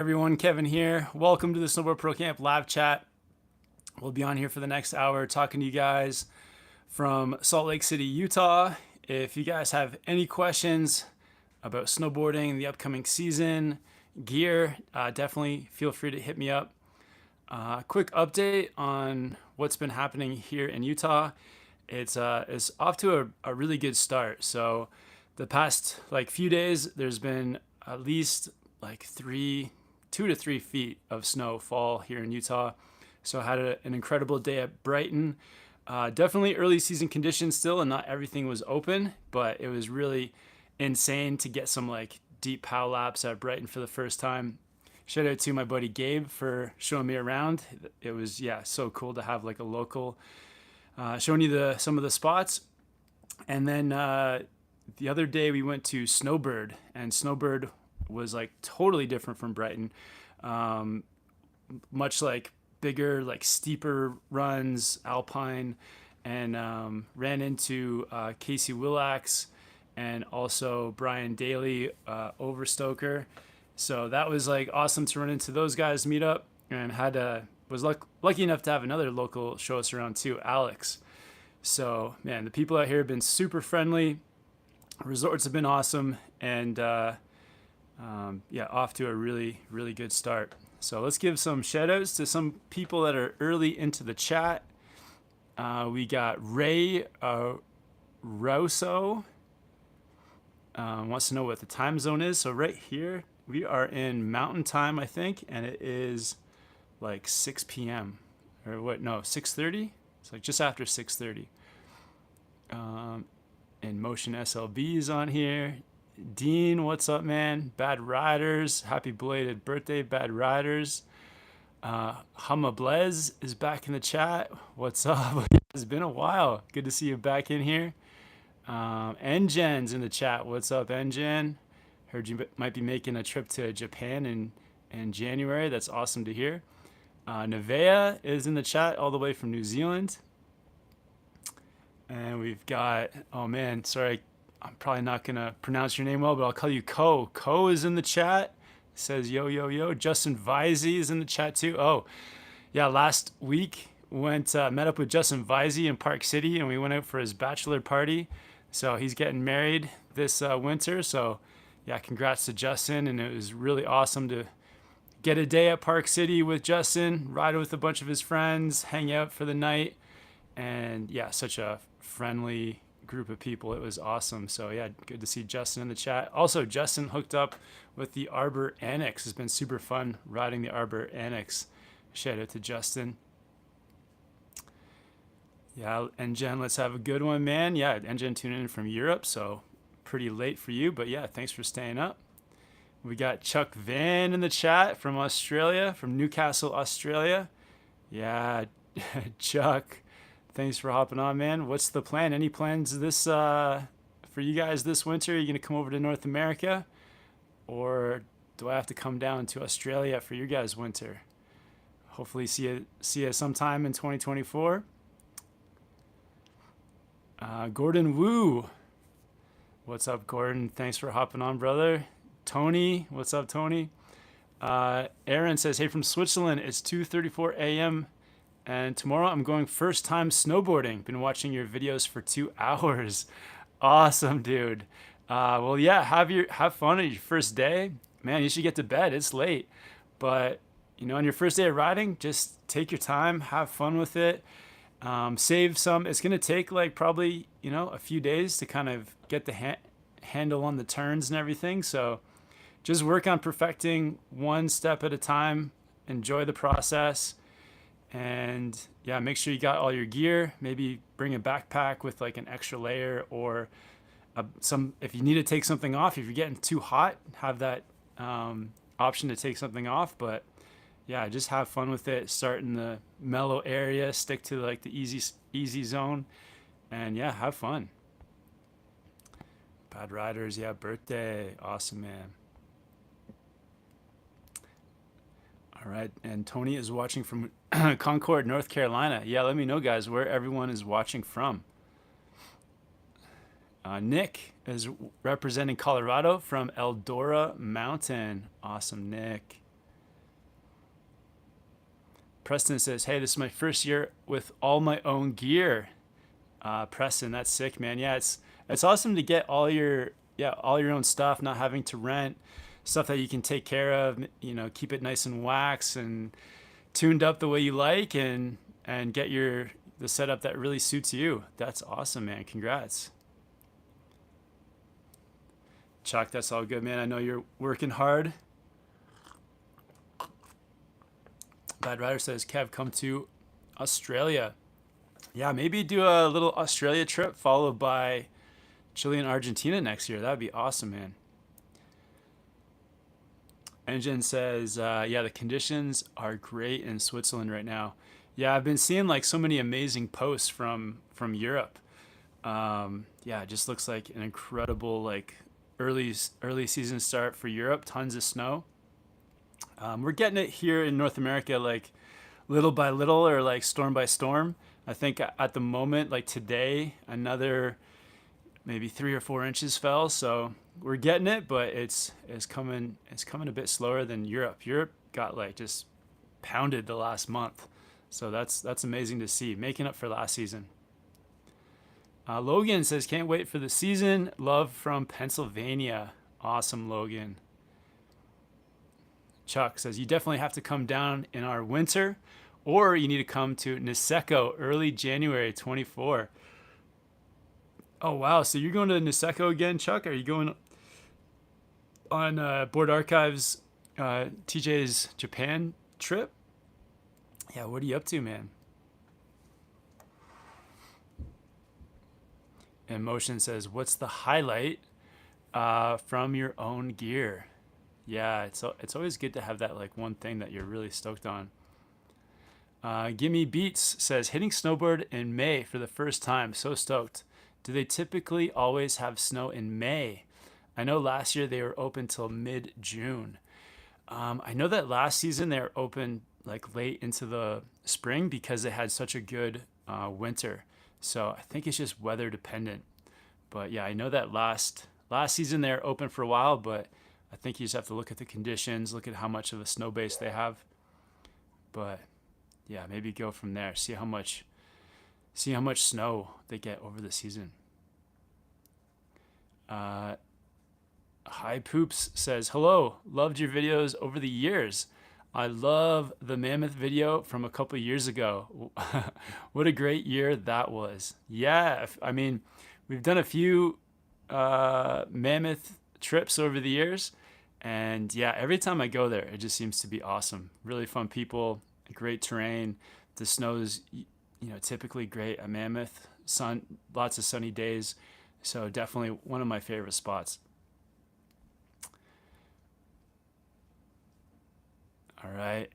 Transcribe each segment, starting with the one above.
Everyone, Kevin here. Welcome to the Snowboard Pro Camp live chat. We'll be on here for the next hour talking to you guys from Salt Lake City, Utah. If you guys have any questions about snowboarding, the upcoming season, gear, definitely feel free to hit me up. Quick update on what's been happening here in Utah. It's off to a really good start. So the past few days, there's been at least 2 to 3 feet of snow fall here in Utah. So I had an incredible day at Brighton. Definitely early season conditions still, and not everything was open, but it was really insane to get some deep pow laps at Brighton for the first time. Shout out to my buddy Gabe for showing me around. It was so cool to have a local showing you some of the spots. And then the other day we went to SnowBird, and SnowBird was totally different from Brighton. Much bigger, steeper runs, alpine, and ran into Casey Willax and also Brian Daly, Overstoker. So that was awesome to run into those guys, meet up, and was lucky enough to have another local show us around too, Alex. So man, the people out here have been super friendly. Resorts have been awesome, and off to a really, really good start. So let's give some shout outs to some people that are early into the chat. We got Ray Rousseau. Wants to know what the time zone is. So right here, we are in Mountain Time, I think, and it is 6 p.m. Or what? No, 6:30? It's just after 6:30. And Motion SLB is on here. Dean, what's up, man? Bad Riders, happy belated birthday, Bad Riders. Hama Blez is back in the chat. What's up? It's been a while. Good to see you back in here. Engen's in the chat. What's up, Engen? Heard you might be making a trip to Japan in January. That's awesome to hear. Nevea is in the chat all the way from New Zealand. And we've got, oh man, sorry, I'm probably not going to pronounce your name well, but I'll call you Ko. Ko is in the chat. Says, yo, yo, yo. Justin Visey is in the chat too. Oh, yeah, last week met up with Justin Visey in Park City, and we went out for his bachelor party. So he's getting married this winter. So yeah, congrats to Justin. And it was really awesome to get a day at Park City with Justin, ride with a bunch of his friends, hang out for the night. And yeah, such a friendly group of people. It was awesome. So yeah, good to see Justin in the chat. Also, Justin hooked up with the Arbor Annex. It's been super fun riding the Arbor Annex. Shout out to Justin. Yeah, Engen, let's have a good one, man. Yeah, Engen tuning in from Europe, so pretty late for you, but yeah, thanks for staying up. We got Chuck Van in the chat from Australia, from Newcastle, Australia. Yeah, Chuck, thanks for hopping on, man. What's the plan? Any plans for you guys this winter? Are you going to come over to North America? Or do I have to come down to Australia for your guys' winter? Hopefully see you sometime in 2024. Gordon Wu. What's up, Gordon? Thanks for hopping on, brother. Tony, what's up, Tony? Aaron says, hey, from Switzerland, it's 2:34 a.m. and tomorrow I'm going first time snowboarding. Been watching your videos for 2 hours. Awesome, dude. Well, yeah, have fun on your first day. Man, you should get to bed. It's late. But, on your first day of riding, just take your time, have fun with it. Save some. It's going to take probably, a few days to kind of get the handle on the turns and everything. So just work on perfecting one step at a time. Enjoy the process. And yeah, make sure you got all your gear. Maybe bring a backpack with an extra layer, or if you need to take something off, if you're getting too hot, have that option to take something off. But yeah, just have fun with it. Start in the mellow area, stick to the easy zone, and yeah, have fun. Bad Riders, yeah, birthday, awesome, man. All right, and Tony is watching from Concord, North Carolina. Yeah, let me know, guys, where everyone is watching from. Nick is representing Colorado from Eldora Mountain. Awesome, Nick. Preston says, hey, this is my first year with all my own gear. Preston, that's sick, man. Yeah, it's awesome to get all your own stuff, not having to rent stuff that you can take care of, keep it nice and waxed and tuned up the way you like, and get the setup that really suits you. That's awesome, man. Congrats. Chuck, that's all good, man. I know you're working hard. Bad Rider says, Kev, come to Australia. Yeah, maybe do a little Australia trip followed by Chile and Argentina next year. That would be awesome, man. Engine says, yeah, the conditions are great in Switzerland right now. Yeah, I've been seeing like so many amazing posts from Europe. Yeah, it just looks like an incredible like early season start for Europe. Tons of snow. We're getting it here in North America like little by little, or like storm by storm. I think at the moment, like today, another maybe 3 or 4 inches fell. So we're getting it, but it's coming a bit slower than Europe. Europe got like just pounded the last month. So that's amazing to see, making up for last season. Logan says, can't wait for the season. Love from Pennsylvania. Awesome, Logan. Chuck says, you definitely have to come down in our winter, or you need to come to Niseko early January 24. Oh, wow. So you're going to Niseko again, Chuck? Are you going on Board Archives TJ's Japan trip? Yeah, what are you up to, man? And Motion says, what's the highlight from your own gear? Yeah, it's always good to have that like one thing that you're really stoked on. Gimme Beats says, hitting Snowboard in May for the first time. So stoked. Do they typically always have snow in May? I know last year they were open till mid-June. I know that last season they were open like late into the spring because they had such a good winter. So I think it's just weather dependent. But yeah, I know that last season they were open for a while, but I think you just have to look at the conditions, look at how much of a snow base they have. But yeah, maybe go from there. See how much snow they get over the season. Hi Poops says, hello, loved your videos over the years. I love the mammoth video from a couple years ago. What a great year that was. Yeah, I mean, we've done a few mammoth trips over the years, and yeah, every time I go there, it just seems to be awesome. Really fun people, great terrain. The snow's typically great at Mammoth. Sun, lots of sunny days. So definitely one of my favorite spots. All right.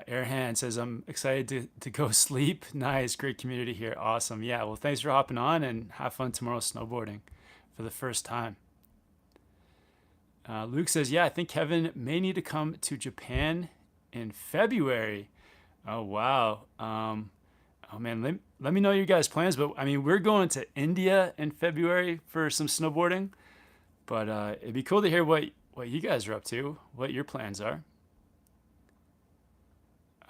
Airhand says, I'm excited to go sleep. Nice. Great community here. Awesome. Yeah. Well, thanks for hopping on, and have fun tomorrow snowboarding for the first time. Luke says, yeah, I think Kevin may need to come to Japan in February. Oh, wow. Oh man, let me know your guys' plans. But I mean, we're going to India in February for some snowboarding. But it'd be cool to hear what you guys are up to, what your plans are.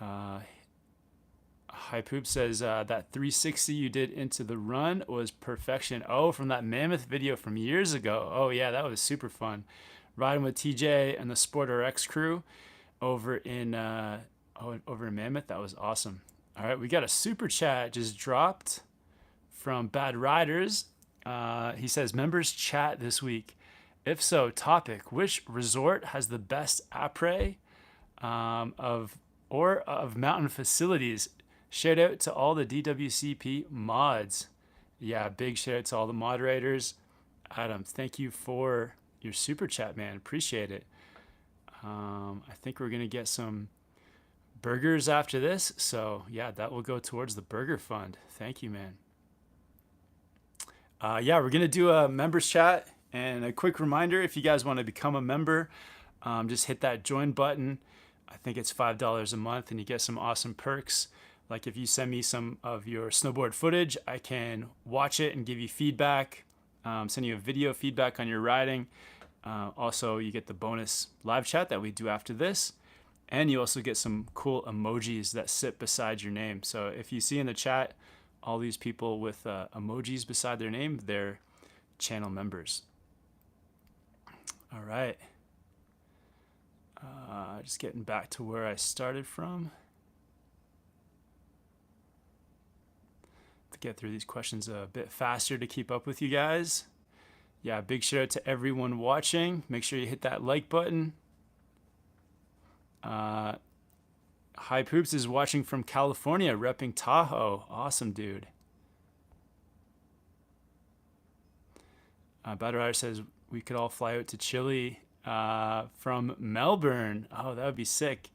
Hi Poop says, that 360 you did into the run was perfection. Oh, from that Mammoth video from years ago. Oh yeah, that was super fun. Riding with TJ and the Sport RX crew over in Mammoth. That was awesome. All right, we got a super chat just dropped from Bad Riders. He says, members chat this week. If so, topic, which resort has the best après of mountain facilities? Shout out to all the DWCP mods. Yeah, big shout out to all the moderators. Adam, thank you for your super chat, man. Appreciate it. I think we're going to get some burgers after this. So yeah, that will go towards the burger fund. Thank you, man. Yeah, we're going to do a members chat, and a quick reminder, if you guys want to become a member, just hit that join button. I think it's $5 a month, and you get some awesome perks. Like if you send me some of your snowboard footage, I can watch it and give you feedback, send you a video feedback on your riding. Also, you get the bonus live chat that we do after this. And you also get some cool emojis that sit beside your name. So if you see in the chat all these people with emojis beside their name, they're channel members. All right. Just getting back to where I started from. To get through these questions a bit faster to keep up with you guys. Yeah, big shout out to everyone watching. Make sure you hit that like button. High Poops is watching from California, repping Tahoe. Awesome, dude. Badrar says we could all fly out to Chile from Melbourne. Oh, that would be sick.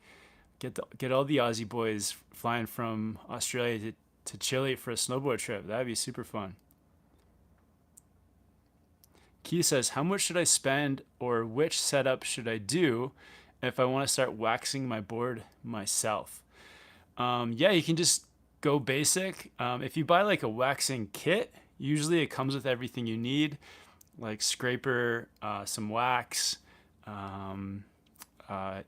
Get all the Aussie boys flying from Australia to Chile for a snowboard trip. That would be super fun. Key says, how much should I spend or which setup should I do if I want to start waxing my board myself? Yeah, you can just go basic. If you buy like a waxing kit, usually it comes with everything you need, like scraper, some wax,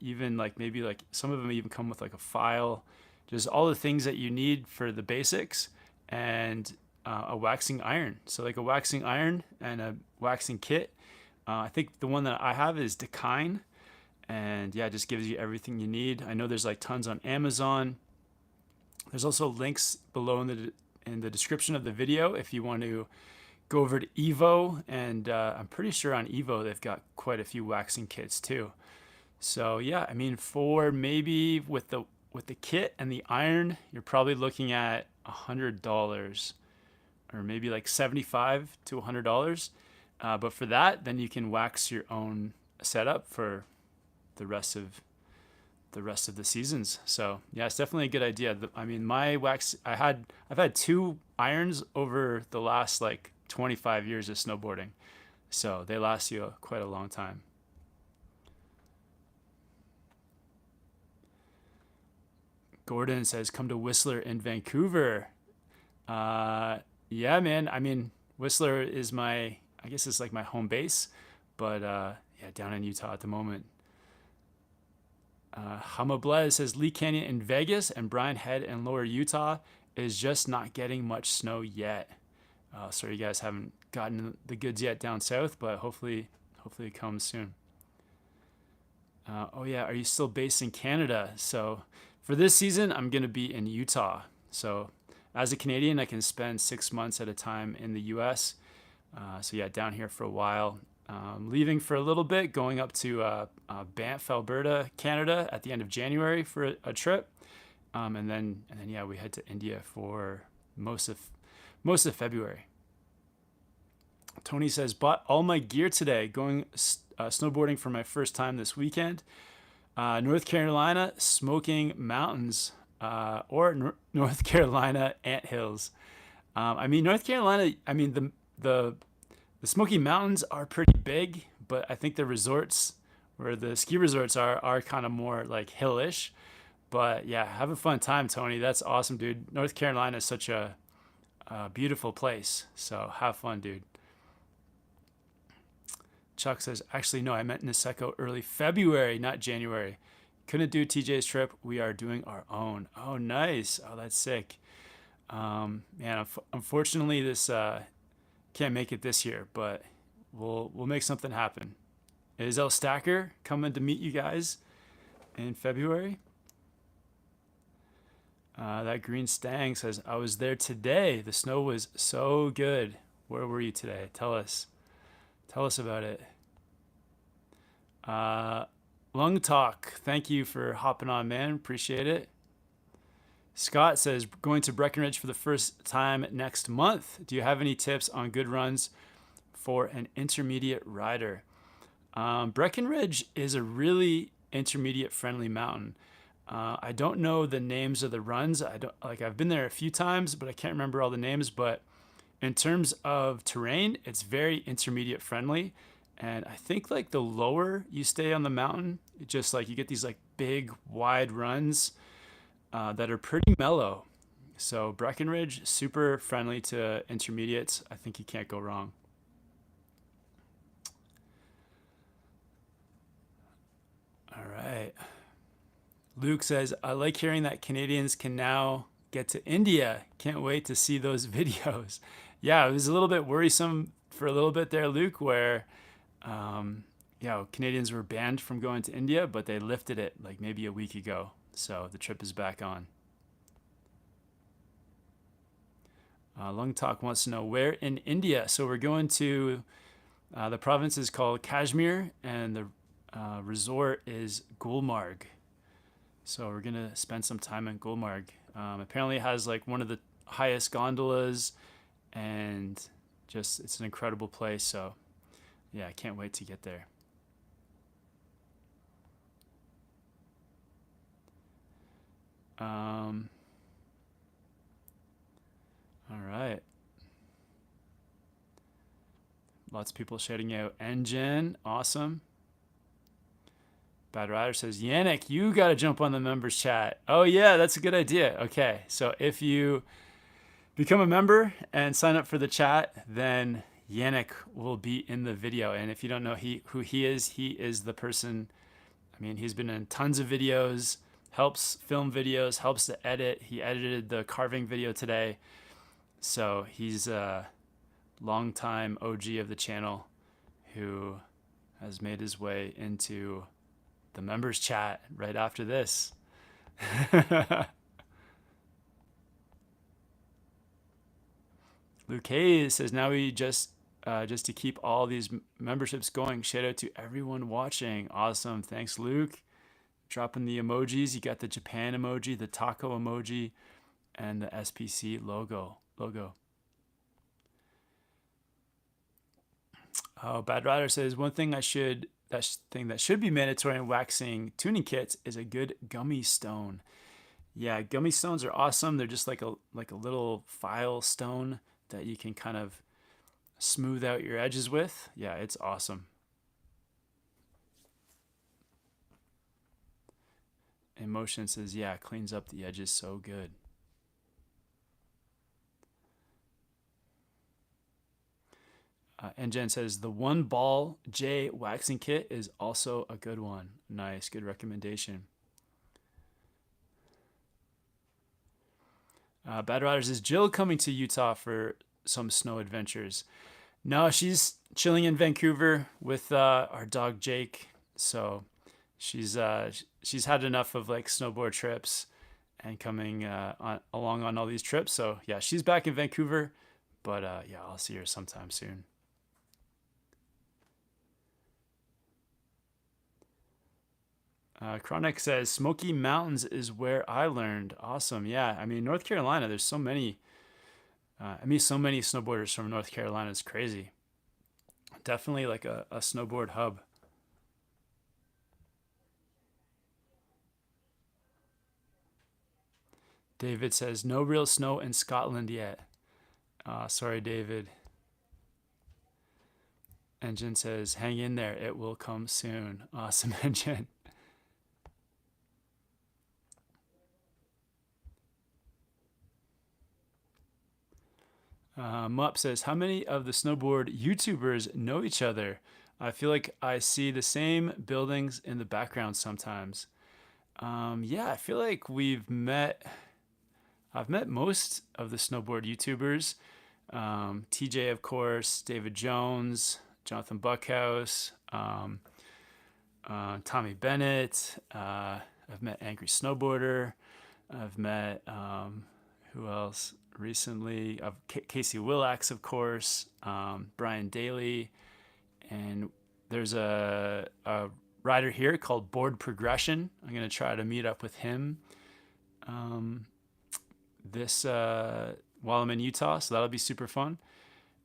even like maybe like some of them even come with like a file, just all the things that you need for the basics, and a waxing iron. So like a waxing iron and a waxing kit. I think the one that I have is Decine, and yeah, it just gives you everything you need. I know there's like tons on Amazon. There's also links below in the description of the video if you want to go over to Evo, and I'm pretty sure on Evo they've got quite a few waxing kits too. So yeah, I mean, for maybe with the kit and the iron, you're probably looking at $100 or maybe like $75 to $100. But for that, then you can wax your own setup for the rest of the seasons. So yeah, it's definitely a good idea. I mean, my wax, I've had 2 irons over the last like 25 years of snowboarding, so they last you quite a long time. Gordon says, come to Whistler in Vancouver. Yeah, man. I mean, Whistler is I guess it's like my home base, but yeah, down in Utah at the moment. Hamablez says Lee Canyon in Vegas and Bryan Head in Lower Utah is just not getting much snow yet. Sorry you guys haven't gotten the goods yet down south, but hopefully it comes soon. Oh yeah, are you still based in Canada? So for this season, I'm going to be in Utah. So as a Canadian, I can spend 6 months at a time in the US. So yeah, down here for a while. Leaving for a little bit, going up to Banff, Alberta, Canada at the end of January for a trip. And then yeah, we head to India for most of February. Tony says, bought all my gear today, going snowboarding for my first time this weekend. North Carolina, Smoking Mountains, or North Carolina Anthills. I mean, North Carolina, I mean, the Smoky Mountains are pretty big, but I think the resorts, or the ski resorts are kind of more like hillish. But yeah, have a fun time, Tony. That's awesome, dude. North Carolina is such a beautiful place. So have fun, dude. Chuck says, actually, no, I meant Niseko early February, not January. Couldn't do TJ's trip. We are doing our own. Oh, nice. Oh, that's sick. Man, unfortunately, this can't make it this year, but we'll make something happen. Is El Stacker coming to meet you guys in February? That Green Stang says, I was there today. The snow was so good. Where were you today? Tell us about it. Lung Talk, thank you for hopping on, man. Appreciate it. Scott says, going to Breckenridge for the first time next month. Do you have any tips on good runs for an intermediate rider? Breckenridge is a really intermediate friendly mountain. I don't know the names of the runs. I've been there a few times, but I can't remember all the names. But in terms of terrain, it's very intermediate friendly. And I think like the lower you stay on the mountain, it just like you get these like big wide runs that are pretty mellow. So Breckenridge, super friendly to intermediates. I think you can't go wrong. All right. Luke says, I like hearing that Canadians can now get to India. Can't wait to see those videos. Yeah, it was a little bit worrisome for a little bit there, Luke, where Canadians were banned from going to India, but they lifted it like maybe a week ago. So the trip is back on. Lung Talk wants to know where in India. So we're going to, the province is called Kashmir, and the resort is Gulmarg. So we're going to spend some time in Gulmarg. Apparently it has like one of the highest gondolas, and just it's an incredible place. So yeah, I can't wait to get there. All right. Lots of people shouting out Engine. Awesome. Bad Rider says, Yannick, you got to jump on the members chat. Oh, yeah, that's a good idea. Okay. So if you become a member and sign up for the chat, then Yannick will be in the video. And if you don't know who he is the person. I mean, he's been in tons of videos, helps film videos, helps to edit. He edited the carving video today. So he's a longtime OG of the channel who has made his way into the members chat right after this. Luke Hayes says, now we just to keep all these memberships going. Shout out to everyone watching. Awesome. Thanks, Luke. Dropping the emojis. You got the Japan emoji, the taco emoji, and the SPC logo. Oh, Bad Rider says, one thing that should be mandatory in waxing tuning kits is a good gummy stone. Yeah, gummy stones are awesome. They're just like a little file stone that you can kind of smooth out your edges with. Yeah, it's awesome. Emotion says, yeah, cleans up the edges so good. And Jen says, the One Ball J waxing kit is also a good one. Nice, good recommendation. Bad Riders, is Jill coming to Utah for some snow adventures? No, she's chilling in Vancouver with our dog Jake. So she's had enough of like snowboard trips and coming along on all these trips. So yeah, she's back in Vancouver, but yeah, I'll see her sometime soon. Chronic says, Smoky Mountains is where I learned. Awesome. Yeah. I mean, North Carolina, there's so many, so many snowboarders from North Carolina. It's crazy. Definitely like a snowboard hub. David says, no real snow in Scotland yet. Sorry, David. Engine says, hang in there. It will come soon. Awesome, Engine. Mup says, how many of the snowboard YouTubers know each other? I feel like I see the same buildings in the background sometimes. Yeah, I feel like I've met most of the snowboard YouTubers. TJ, of course, David Jones, Jonathan Buckhouse, Tommy Bennett. I've met Angry Snowboarder. I've met, who else recently? Casey Willax, of course, Brian Daly. And there's a rider here called Board Progression. I'm going to try to meet up with him while I'm in Utah, so that'll be super fun.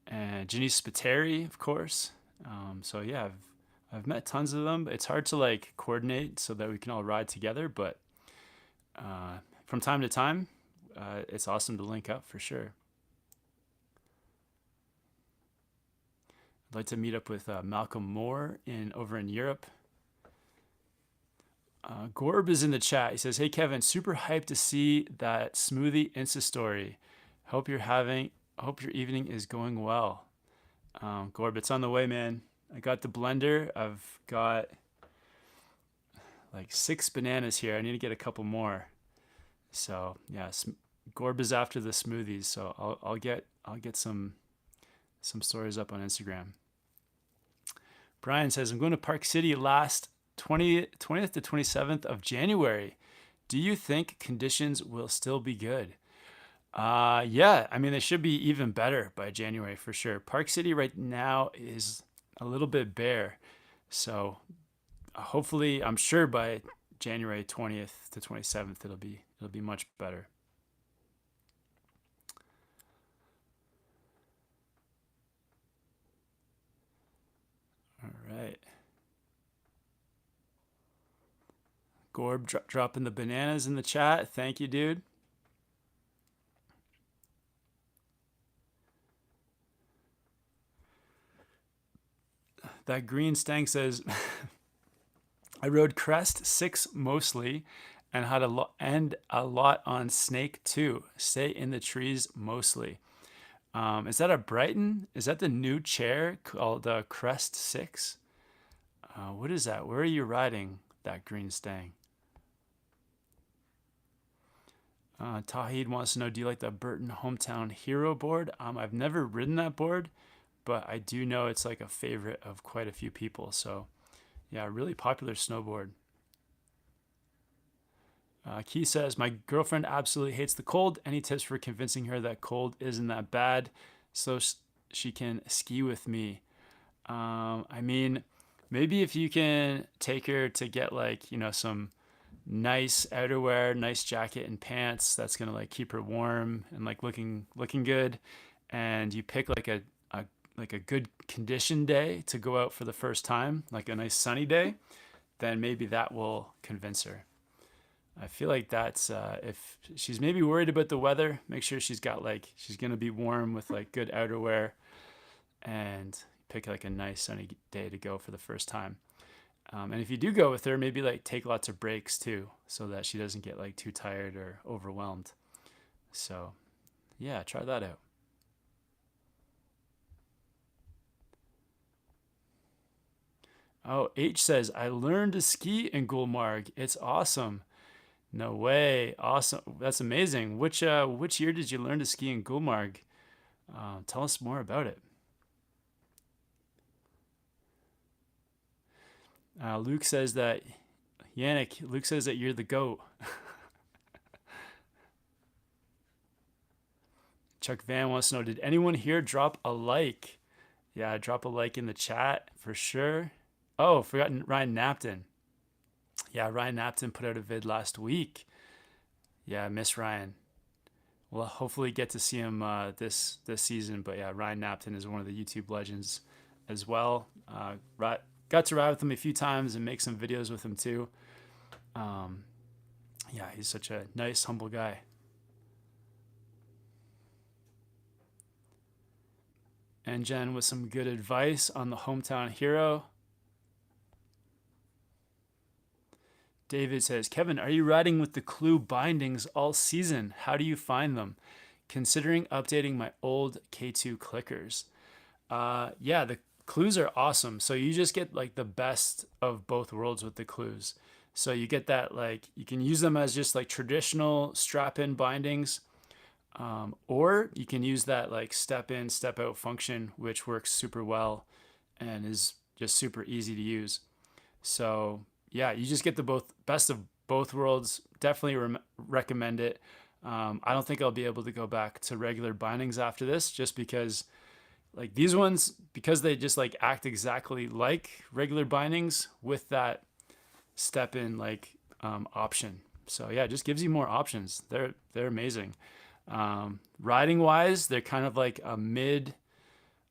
And Janice Spiteri, of course. So yeah, I've met tons of them. It's hard to like coordinate so that we can all ride together, but from time to time, it's awesome to link up for sure. I'd like to meet up with Malcolm Moore over in Europe. Gorb is in the chat. He says, hey, Kevin, super hyped to see that smoothie Insta story. Hope your evening is going well. Gorb, it's on the way, man. I got the blender. I've got like 6 bananas here. I need to get a couple more. So yeah, Gorb is after the smoothies, so I'll get some stories up on Instagram. Brian says, I'm going to Park City last 20th to 27th of January. Do you think conditions will still be good? Yeah, I mean, they should be even better by January for sure. Park City right now is a little bit bare. So hopefully, I'm sure by January 20th to 27th, it'll be much better. All right. Gorb dropping the bananas in the chat. Thank you, dude. That green Stang says, I rode Crest 6 mostly and had a lot on Snake 2. Stay in the trees mostly. Is that a Brighton? Is that the new chair called Crest 6? What is that? Where are you riding that green Stang? Tawheed wants to know, do you like the Burton Hometown Hero board? I've never ridden that board, but I do know it's like a favorite of quite a few people. So yeah, really popular snowboard. Key says, my girlfriend absolutely hates the cold. Any tips for convincing her that cold isn't that bad so she can ski with me? I mean, maybe if you can take her to get like, some nice outerwear, nice jacket and pants, that's gonna like keep her warm and like looking good. And you pick like a good condition day to go out for the first time, like a nice sunny day, then maybe that will convince her. I feel like that's if she's maybe worried about the weather, make sure she's gonna be warm with like good outerwear, and pick like a nice sunny day to go for the first time. And if you do go with her, maybe like take lots of breaks too, so that she doesn't get like too tired or overwhelmed. So yeah, try that out. Oh, H says, I learned to ski in Gulmarg. It's awesome. No way. Awesome. That's amazing. Which year did you learn to ski in Gulmarg? Tell us more about it. Luke says that you're the GOAT. Chuck Van wants to know, did anyone here drop a like? Yeah, drop a like in the chat for sure. Oh, forgotten Ryan Napton. Yeah, Ryan Napton put out a vid last week. Yeah, I miss Ryan. We'll hopefully get to see him this season. But yeah, Ryan Napton is one of the YouTube legends as well. Got to ride with him a few times and make some videos with him too. Yeah, he's such a nice, humble guy. And Jen with some good advice on the Hometown Hero. David says, Kevin, are you riding with the Clue bindings all season? How do you find them? Considering updating my old K2 clickers. Yeah, the Clues are awesome. So you just get like the best of both worlds with the Clues. So you get that, like, you can use them as just like traditional strap-in bindings, or you can use that like step-in, step-out function, which works super well and is just super easy to use. So yeah, you just get the best of both worlds. Definitely recommend it. I don't think I'll be able to go back to regular bindings after this, just because like these ones, because they just like act exactly like regular bindings with that step in like option. So yeah, it just gives you more options. They're amazing. Riding wise, they're kind of like a mid,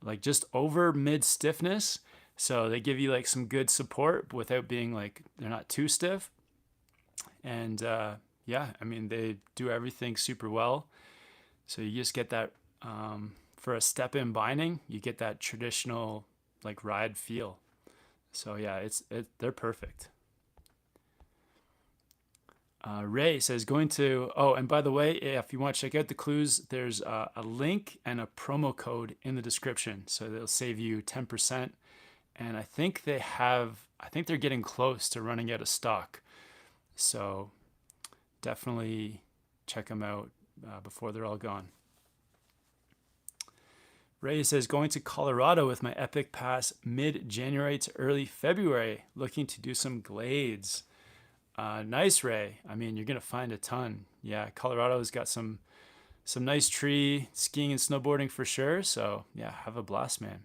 like just over mid stiffness. So they give you like some good support without being like, they're not too stiff. And yeah, I mean, they do everything super well. So you just get that, for a step-in binding, you get that traditional like ride feel. So yeah, they're perfect. Ray says, and by the way, if you want to check out the Clues, there's a link and a promo code in the description. So they'll save you 10%. And I think they're getting close to running out of stock. So definitely check them out before they're all gone. Ray says, going to Colorado with my Epic Pass mid-January to early February, looking to do some glades. Nice, Ray. I mean, you're going to find a ton. Yeah, Colorado's got some nice tree skiing and snowboarding for sure. So yeah, have a blast, man.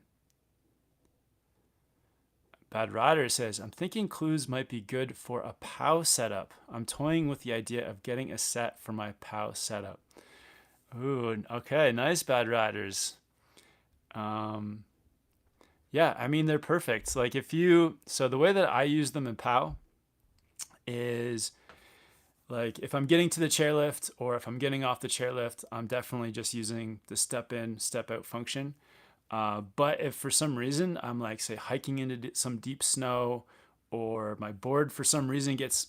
Bad Rider says, I'm thinking clues might be good for a POW setup. I'm toying with the idea of getting a set for my POW setup. Ooh, okay, nice, Bad Riders. Yeah, I mean, they're perfect. Like so the way that I use them in POW is like if I'm getting to the chairlift or if I'm getting off the chairlift, I'm definitely just using the step in, step out function. But if for some reason I'm like, say, hiking into some deep snow, or my board for some reason gets,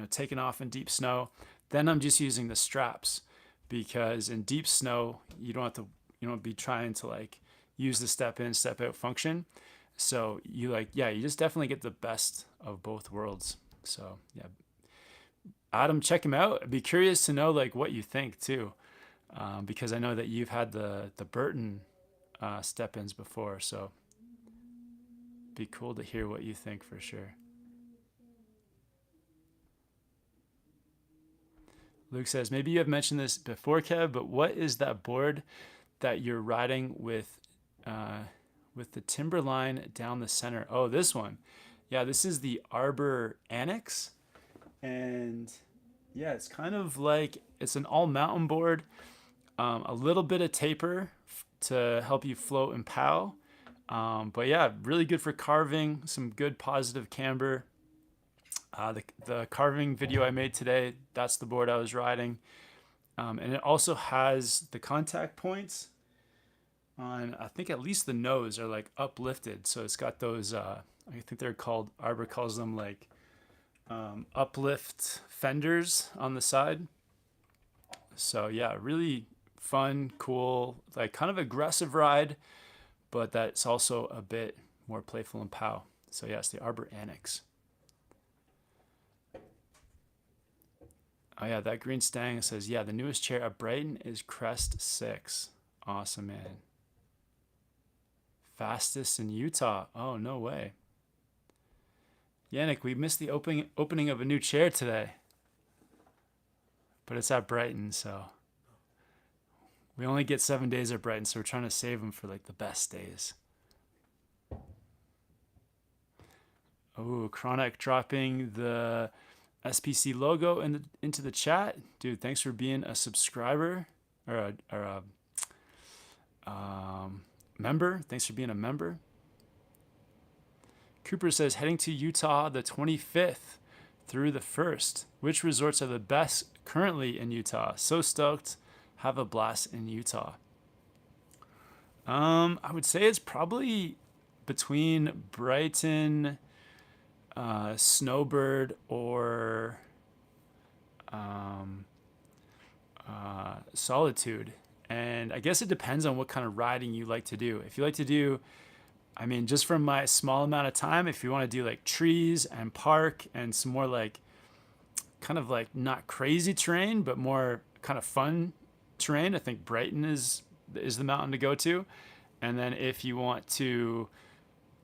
taken off in deep snow, then I'm just using the straps, because in deep snow you don't be trying to like use the step in, step out function. So you just definitely get the best of both worlds. So yeah, Adam, check him out. I'd be curious to know like what you think too, because I know that you've had the Burton step-ins before, so be cool to hear what you think for sure. Luke says, maybe you have mentioned this before, Kev, but what is that board that you're riding with the timber line down the center? Oh, this one. Yeah, this is the Arbor Annex. And yeah, it's kind of like, it's an all mountain board, a little bit of taper to help you float and POW. But yeah, really good for carving, some good positive camber. The carving video I made today, that's the board I was riding. And it also has the contact points on, I think at least the nose are like uplifted. So it's got those, I think they're called, Arbor calls them like uplift fenders on the side. So yeah, really fun, cool, like kind of aggressive ride, but that's also a bit more playful and POW. So yes, the Arbor Annex. Oh yeah, that Green Stang says, yeah, the newest chair at Brighton is Crest 6. Awesome, man. Fastest in Utah. Oh, no way. Yannick, we missed the opening of a new chair today. But it's at Brighton, so we only get 7 days at Brighton, so we're trying to save them for like the best days. Oh, Chronic dropping the SPC logo into the chat. Dude, thanks for being a subscriber or a member. Thanks for being a member. Cooper says, heading to Utah the 25th through the 1st. Which resorts are the best currently in Utah? So stoked. Have a blast in Utah. I would say it's probably between Brighton, SnowBird, or Solitude. And I guess it depends on what kind of riding you like to do. If you like to do, I mean, just from my small amount of time, if you want to do like trees and park and some more like kind of like not crazy terrain, but more kind of fun terrain, I think Brighton is the mountain to go to. And then if you want to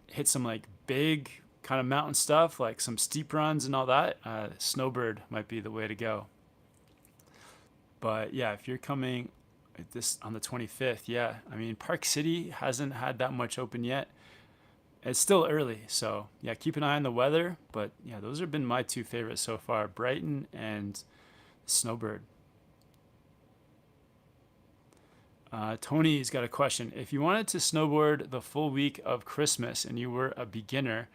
hit some like big kind of mountain stuff, like some steep runs and all that, SnowBird might be the way to go. But yeah, if you're coming this on the 25th, yeah, I mean, Park City hasn't had that much open yet. It's still early, so yeah, keep an eye on the weather. But yeah, those have been my two favorites so far, Brighton and SnowBird. Tony's got a question. If you wanted to snowboard the full week of Christmas and you were a beginner,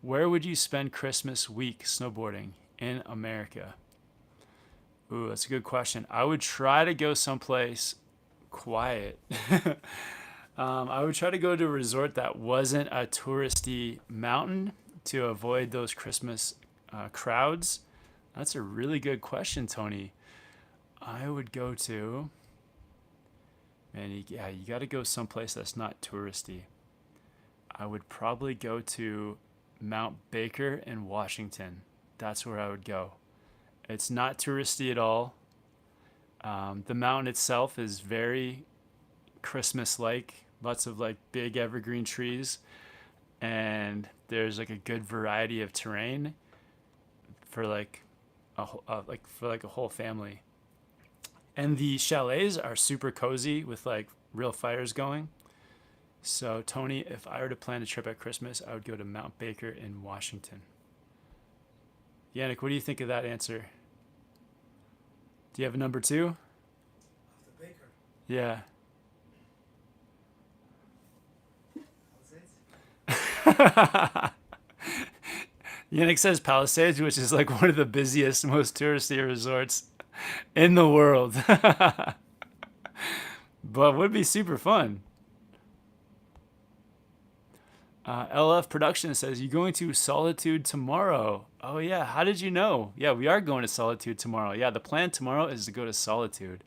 where would you spend Christmas week snowboarding in America? Ooh, that's a good question. I would try to go someplace quiet. I would try to go to a resort that wasn't a touristy mountain to avoid those Christmas crowds. That's a really good question, Tony. I would go to, man, you got to go someplace that's not touristy. I would probably go to Mount Baker in Washington. that's where I would go. It's not touristy at all. The mountain itself is very Christmas-like, lots of like big evergreen trees, and there's like a good variety of terrain for like a whole family. And the chalets are super cozy with like real fires going. So Tony, if I were to plan a trip at Christmas, I would go to Mount Baker in Washington. Yannick, what do you think of that answer? Do you have a number two? After Baker, Yeah. Yannick says Palisades, which is like one of the busiest, most touristy resorts in the world. But would be super fun. LF Production says, you going to Solitude tomorrow? Oh, yeah. How did you know? Yeah, we are going to Solitude tomorrow. Yeah, the plan tomorrow is to go to Solitude.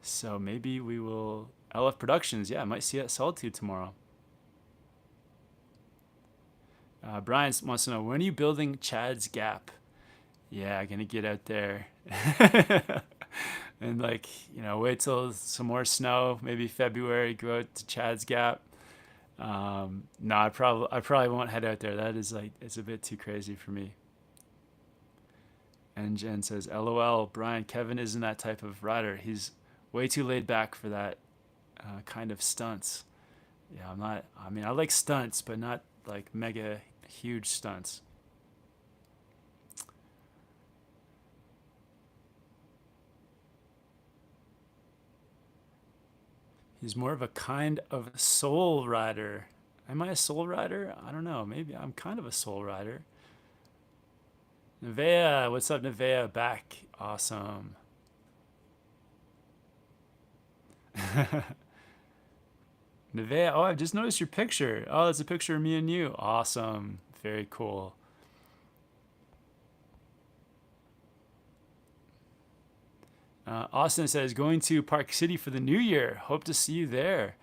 So maybe we will. LF Productions, yeah, I might see you at Solitude tomorrow. Brian wants to know, when are you building Chad's Gap? Yeah, gonna get out there. And like, wait till some more snow, maybe February, go out to Chad's Gap. No, I probably won't head out there. That is like, it's a bit too crazy for me. And Jen says, LOL, Brian, Kevin isn't that type of rider. He's way too laid back for that kind of stunts. Yeah, I'm not, I mean, I like stunts, but not like mega huge stunts. He's more of a kind of soul rider. Am I a soul rider? I don't know. Maybe I'm kind of a soul rider. Nevea, what's up, Nevea? Back. Awesome. Nevea, oh, I just noticed your picture. Oh, that's a picture of me and you. Awesome. Very cool. Austin says, going to Park City for the new year. Hope to see you there.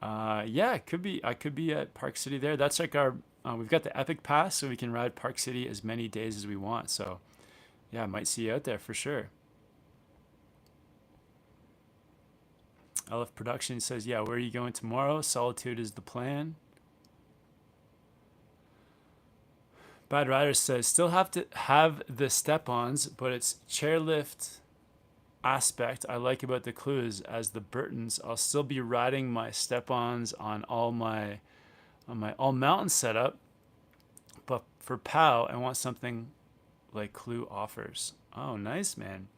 Yeah, it could be. I could be at Park City there. That's like our. We've got the Epic Pass, so we can ride Park City as many days as we want. So, yeah, I might see you out there for sure. LF Production says, yeah, where are you going tomorrow? Solitude is the plan. Bad Rider says, still have to have the step-ons, but it's chairlift aspect I like about the Clues. As the Burtons, I'll still be riding my step-ons on my all mountain setup, but for POW I want something like Clue offers. Oh, nice, man.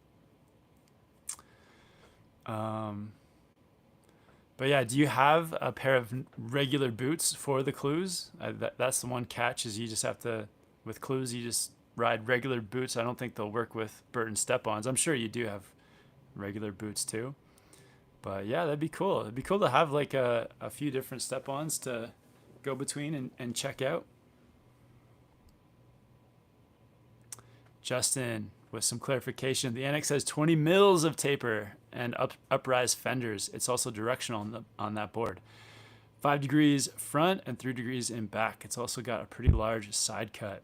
But yeah, do you have a pair of regular boots for the Clues? That's the one catch, is you just have to, with Clues, you just ride regular boots. I don't think they'll work with Burton step-ons. I'm sure you do have regular boots too. But yeah, that'd be cool. It'd be cool to have like a few different step-ons to go between and check out. Justin, with some clarification, the Annex has 20 mils of taper and uprise fenders. It's also directional on that board. 5 degrees front and 3 degrees in back. It's also got a pretty large side cut.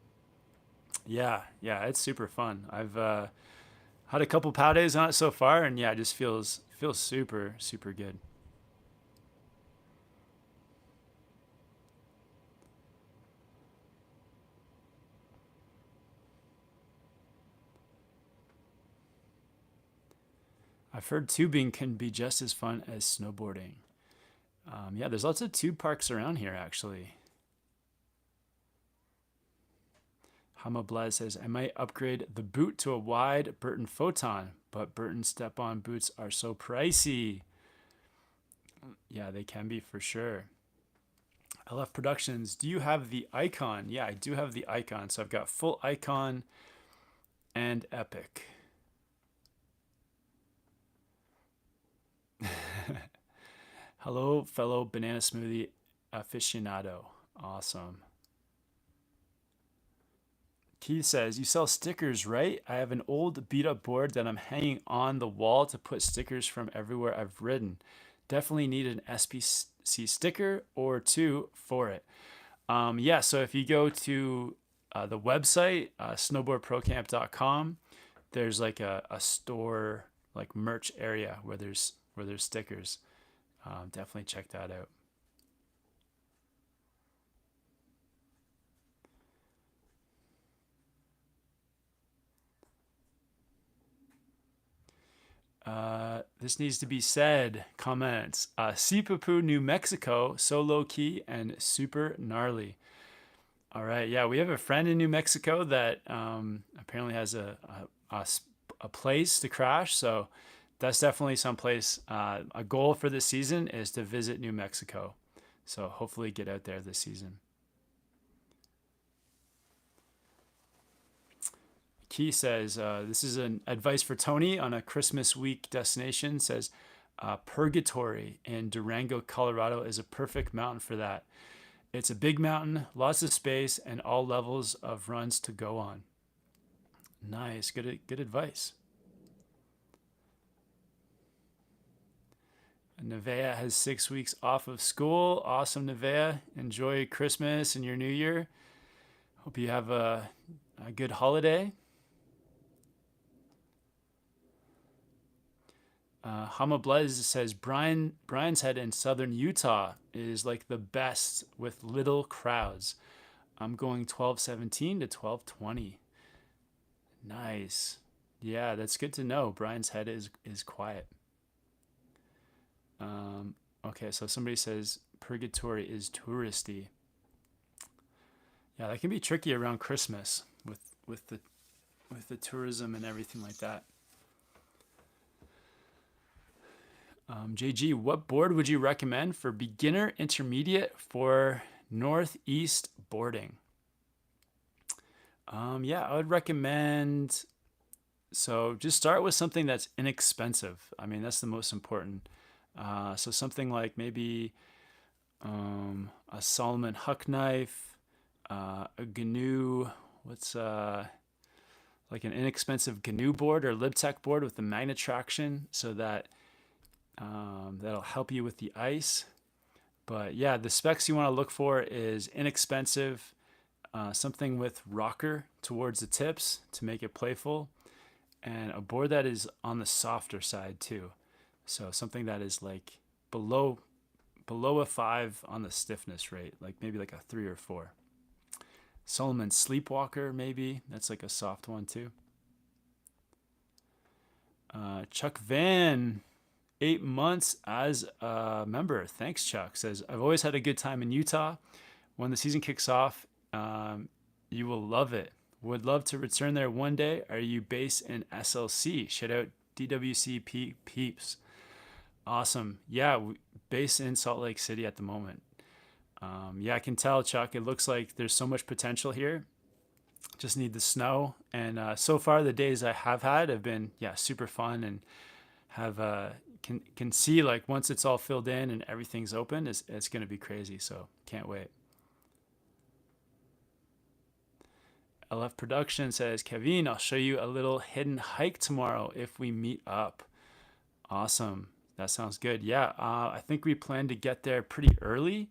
Yeah, it's super fun. I've had a couple POW days on it so far, and yeah, it just feels super, super good. I've heard tubing can be just as fun as snowboarding. Yeah, there's lots of tube parks around here, actually. Hamablaz says, I might upgrade the boot to a wide Burton Photon, but Burton step-on boots are so pricey. Yeah, they can be for sure. LF Productions, do you have the Icon? Yeah, I do have the Icon. So I've got full Icon and Epic. Hello, fellow banana smoothie aficionado. Awesome. Keith says, you sell stickers, right? I have an old beat up board that I'm hanging on the wall to put stickers from everywhere I've ridden. Definitely need an SPC sticker or two for it. Yeah, so if you go to the website, snowboardprocamp.com. There's like a store, like merch area where there's stickers. Definitely check that out. This needs to be said. Comments. Sipapu, New Mexico, so low key and super gnarly. All right, yeah, we have a friend in New Mexico that apparently has a place to crash. So that's definitely someplace. A goal for this season is to visit New Mexico. So hopefully get out there this season. Key says, this is an advice for Tony on a Christmas week destination. Says, Purgatory in Durango, Colorado is a perfect mountain for that. It's a big mountain, lots of space, and all levels of runs to go on. Nice, good advice. Nevaeh has 6 weeks off of school. Awesome, Nevaeh. Enjoy Christmas and your New Year. Hope you have a good holiday. Hama Blez says Brian's Head in southern Utah is like the best with little crowds. I'm going 12:17 to 12:20. Nice. Yeah, that's good to know. Brian's Head is quiet. Okay, so somebody says Purgatory is touristy. Yeah, that can be tricky around Christmas with the tourism and everything like that. JG, what board would you recommend for beginner intermediate for northeast boarding? Yeah, I would recommend, so just start with something that's inexpensive. I mean, that's the most important. So something like maybe a Solomon Huck knife, a GNU, like an inexpensive GNU board or LibTech board with the magnet traction, so that that'll help you with the ice. But yeah, the specs you want to look for is inexpensive, something with rocker towards the tips to make it playful, and a board that is on the softer side too. So something that is like below a 5 on the stiffness rate, like maybe like a 3 or 4. Solomon Sleepwalker, maybe. That's like a soft one too. Chuck Van, 8 months as a member. Thanks, Chuck. Says, I've always had a good time in Utah. When the season kicks off, you will love it. Would love to return there one day. Are you based in SLC? Shout out DWC peeps. Awesome. Yeah, based in Salt Lake City at the moment. Yeah, I can tell, Chuck. It looks like there's so much potential here. Just need the snow. And so far, the days I have had have been, super fun, and have can see, like, once it's all filled in and everything's open, it's going to be crazy. So can't wait. LF Production says, Kevin, I'll show you a little hidden hike tomorrow if we meet up. Awesome. That sounds good. Yeah, I think we plan to get there pretty early.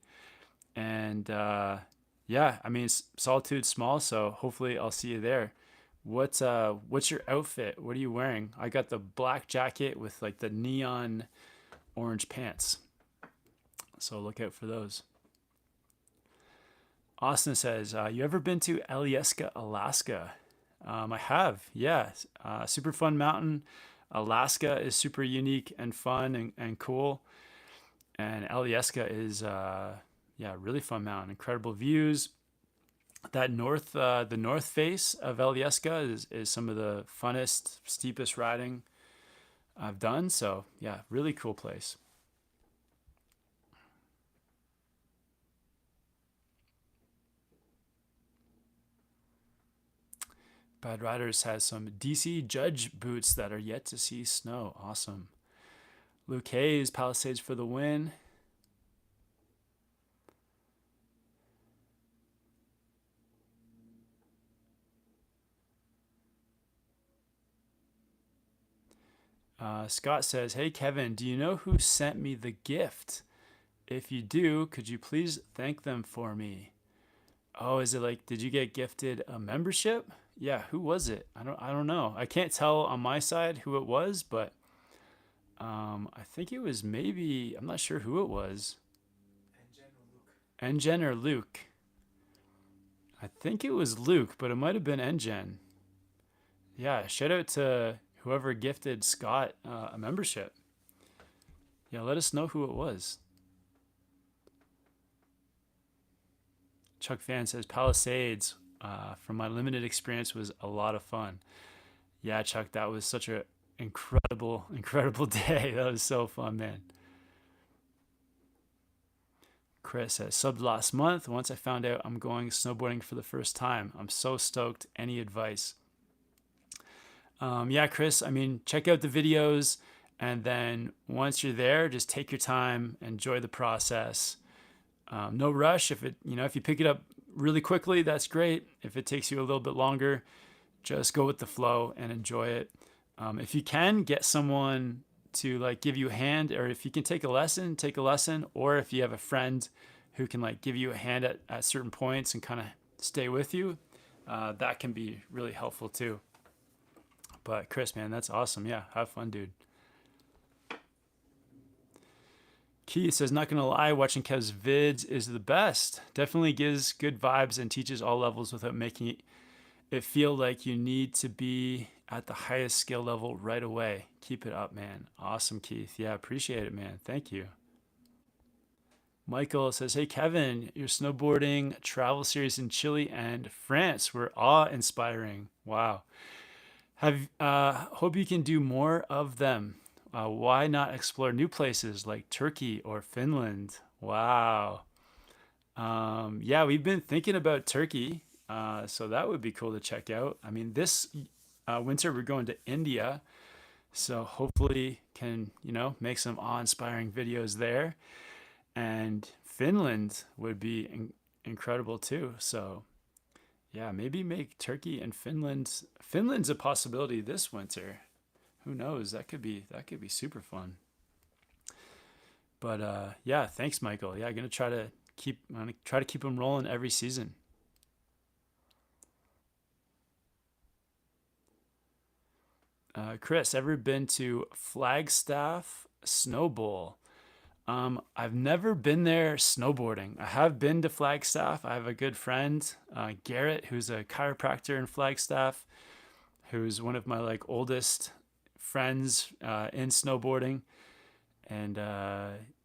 And yeah, I mean, Solitude's small, so hopefully I'll see you there. What's your outfit? What are you wearing? I got the black jacket with like the neon orange pants. So look out for those. Austin says, you ever been to Alyeska, Alaska? I have, yeah. Super fun mountain. Alaska is super unique and fun and cool. And Alyeska is, really fun mountain. Incredible views. That the north face of Alyeska is some of the funnest, steepest riding I've done. So yeah, really cool place. Bad Riders has some DC Judge boots that are yet to see snow. Awesome. Luke Hayes, Palisades for the win. Scott says, hey, Kevin, do you know who sent me the gift? If you do, could you please thank them for me? Oh, is it like, did you get gifted a membership? Yeah, who was it? I don't know. I can't tell on my side who it was, but I think it was maybe, I'm not sure who it was. and General Luke. Engen or Luke? I think it was Luke, but it might have been Engen. Yeah, shout out to whoever gifted Scott a membership. Yeah, let us know who it was. Chuck Fan says Palisades, from my limited experience, was a lot of fun. Yeah, Chuck, that was such a incredible day. That was so fun, man. Chris says subbed last month. Once I found out I'm going snowboarding for the first time, I'm so stoked. Any advice? Yeah, Chris. I mean, check out the videos, and then once you're there, just take your time, enjoy the process. No rush. If you pick it up really quickly, that's great. If it takes you a little bit longer, just go with the flow and enjoy it. If you can get someone to like give you a hand, or if you can take a lesson, take a lesson. Or if you have a friend who can like give you a hand at certain points and kind of stay with you, that can be really helpful too. But Chris, man, that's awesome. Yeah, have fun, dude. Keith says, not gonna lie, watching Kev's vids is the best. Definitely gives good vibes and teaches all levels without making it feel like you need to be at the highest skill level right away. Keep it up, man. Awesome, Keith. Yeah, appreciate it, man. Thank you. Michael says, hey, Kevin, your snowboarding travel series in Chile and France were awe-inspiring. Wow. Hope you can do more of them. Why not explore new places like Turkey or Finland? Wow. Yeah, we've been thinking about Turkey, so that would be cool to check out. I mean, this winter we're going to India, so hopefully can make some awe-inspiring videos there. And Finland would be incredible too. So yeah, maybe make Turkey and Finland. Finland's a possibility this winter. Who knows? That could be super fun. But yeah, thanks, Michael. Yeah, I'm gonna try to keep them rolling every season. Chris, ever been to Flagstaff Snow Bowl? I've never been there snowboarding. I have been to Flagstaff. I have a good friend, Garrett, who's a chiropractor in Flagstaff, who's one of my like oldest friends in snowboarding, and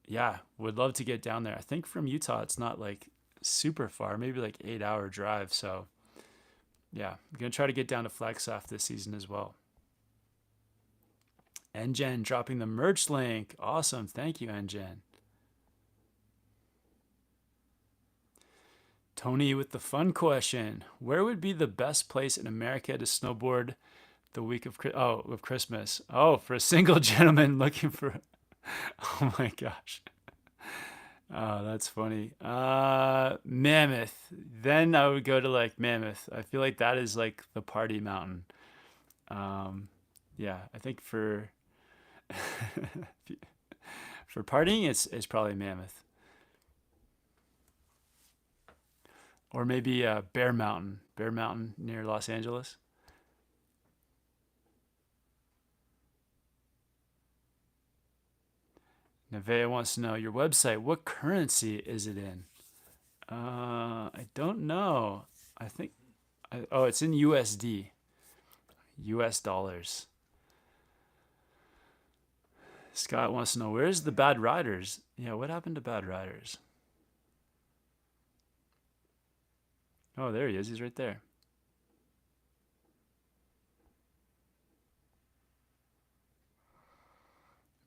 yeah, would love to get down there. I think from Utah, it's not like super far, maybe like 8-hour drive. So yeah, I'm gonna try to get down to Flagstaff this season as well. Engen dropping the merch link. Awesome. Thank you, Engen. Tony with the fun question. Where would be the best place in America to snowboard the week of Christmas? Oh, for a single gentleman looking for... Oh my gosh. Oh, that's funny. Mammoth. Then I would go to like Mammoth. I feel like that is like the party mountain. Yeah, I think for for partying, it's probably Mammoth, or maybe Bear Mountain near Los Angeles. Nevea wants to know your website. What currency is it in? I don't know. I think. Oh, it's in USD, US dollars. Scott wants to know, where's the Bad Riders? Yeah, what happened to Bad Riders? Oh, there he is. He's right there.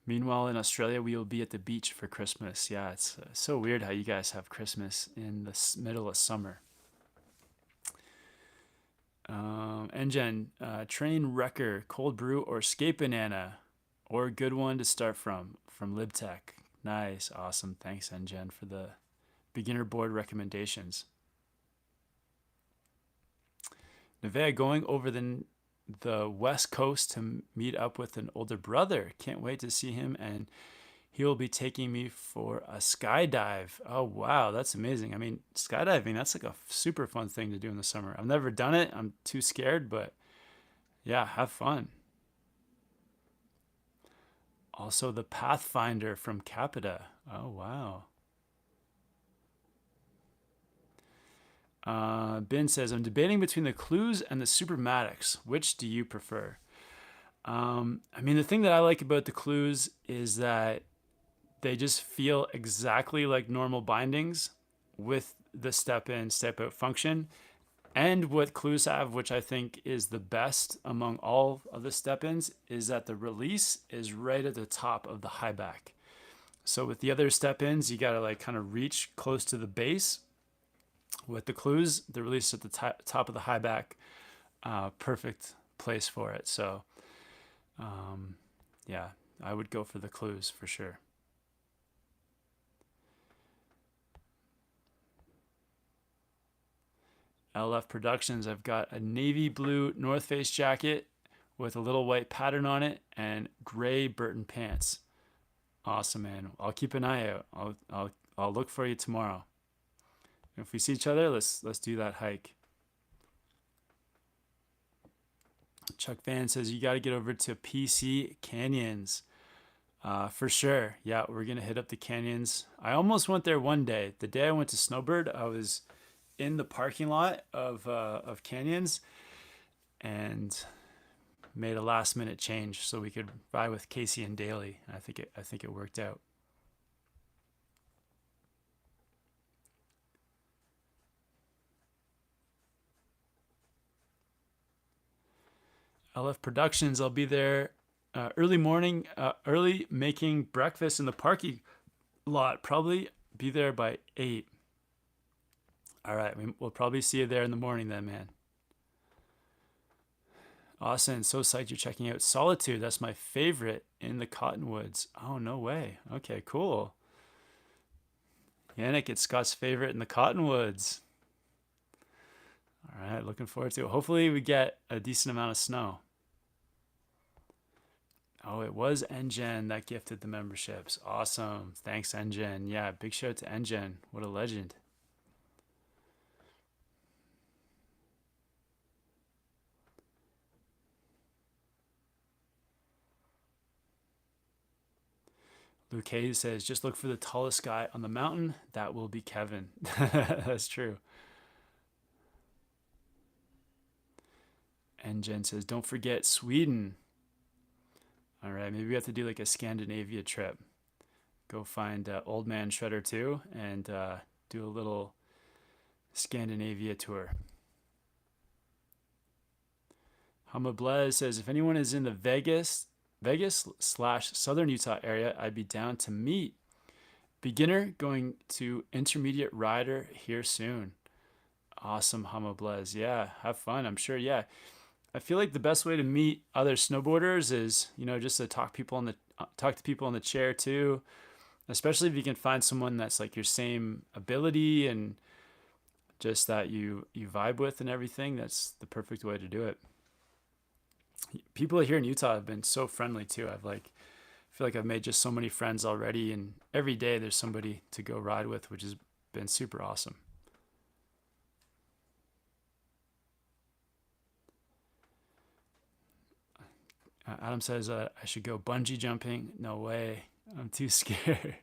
Meanwhile, in Australia, we will be at the beach for Christmas. Yeah, it's so weird how you guys have Christmas in the middle of summer. Engen, Train Wrecker, Cold Brew, or Skate Banana? Or a good one to start from LibTech. Nice, awesome. Thanks, Engen, for the beginner board recommendations. Nevea going over the West Coast to meet up with an older brother. Can't wait to see him and He'll be taking me for a skydive. Oh, wow. That's amazing. I mean, skydiving, that's like a super fun thing to do in the summer. I've never done it. I'm too scared, but yeah, have fun. Also, the Pathfinder from Capita. Oh, wow. Ben says, I'm debating between the Clues and the Supermatics. Which do you prefer? I mean, the thing that I like about the Clues is that they just feel exactly like normal bindings with the step in, step out function. And what Clues have, which I think is the best among all of the step ins, is that the release is right at the top of the high back. So with the other step ins, you got to like kind of reach close to the base. With the Clues, the release at the top of the high back, perfect place for it. So, yeah, I would go for the Clues for sure. LF Productions, I've got a navy blue North Face jacket with a little white pattern on it and gray Burton pants. Awesome, man. I'll keep an eye out. I'll look for you tomorrow. If we see each other, let's do that hike. Chuck Van says you got to get over to PC Canyons. For sure. Yeah, we're going to hit up the canyons. I almost went there one day. The day I went to Snowbird, I was in the parking lot of Canyons and made a last minute change so we could ride with Casey and Daly. I think it worked out. LF Productions, I'll be there early morning, early making breakfast in the parking lot. Probably be there by 8. All right, we'll probably see you there in the morning then, man. Austin, so psyched you're checking out Solitude. That's my favorite in the Cottonwoods. Oh, no way. Okay, cool. Yannick, it's Scott's favorite in the Cottonwoods. All right, looking forward to it. Hopefully we get a decent amount of snow. Oh, it was NGen that gifted the memberships. Awesome. Thanks, NGen. Yeah, big shout out to NGen. What a legend. Luke Hayes says, just look for the tallest guy on the mountain. That will be Kevin. That's true. NGen says, don't forget Sweden. All right, maybe we have to do like a Scandinavia trip. Go find Old Man Shredder 2 and do a little Scandinavia tour. Hamablez says, if anyone is in the Vegas / Southern Utah area, I'd be down to meet. Beginner going to intermediate rider here soon. Awesome, Hamablez. Yeah, have fun. I'm sure. Yeah. I feel like the best way to meet other snowboarders is, just to talk to people on the chair too, especially if you can find someone that's like your same ability and just that you vibe with and everything. That's the perfect way to do it. People here in Utah have been so friendly too. I feel like I've made just so many friends already, and every day there's somebody to go ride with, which has been super awesome. Adam says I should go bungee jumping. No way. I'm too scared.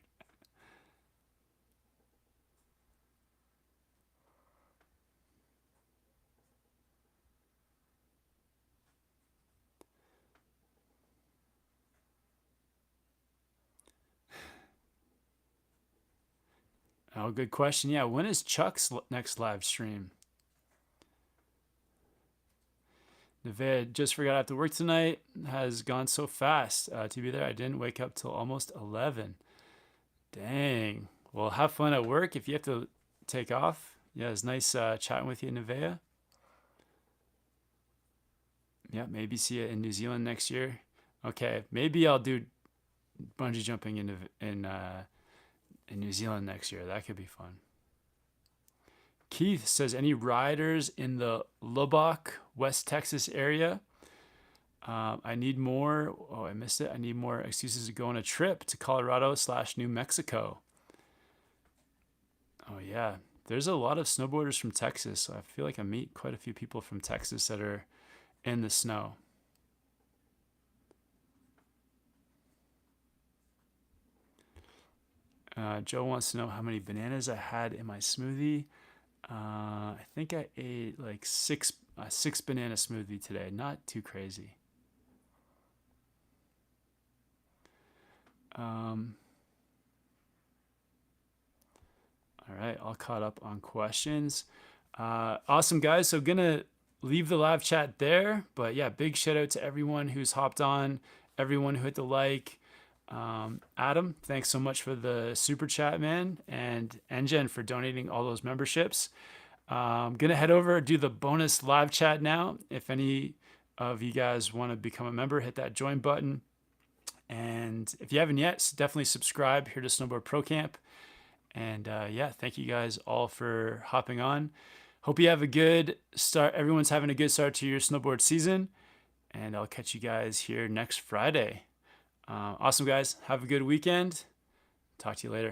Oh, good question. Yeah, when is Chuck's next live stream? Nevea, just forgot I have to work tonight. Has gone so fast to be there. I didn't wake up till almost 11. Dang. Well, have fun at work if you have to take off. Yeah, it's nice chatting with you, Nevea. Yeah, maybe see you in New Zealand next year. Okay, maybe I'll do bungee jumping in New Zealand next year. That could be fun. Keith says, any riders in the Lubbock, West Texas area? I need more. Oh, I missed it. I need more excuses to go on a trip to Colorado/New Mexico. Oh, yeah. There's a lot of snowboarders from Texas. So I feel like I meet quite a few people from Texas that are in the snow. Joe wants to know how many bananas I had in my smoothie. I think I ate like six banana smoothie today. Not too crazy. All right, all caught up on questions. Awesome, guys. So gonna leave the live chat there, but yeah, big shout out to everyone who's hopped on, everyone who hit the like. Adam, thanks so much for the super chat, man, and Engen for donating all those memberships. I'm gonna head over do the bonus live chat now. If any of you guys want to become a member, hit that join button. And if you haven't yet, definitely subscribe here to Snowboard Pro Camp. And yeah, thank you guys all for hopping on. Hope you have a good start. Everyone's having a good start to your snowboard season. And I'll catch you guys here next Friday. Awesome, guys. Have a good weekend. Talk to you later.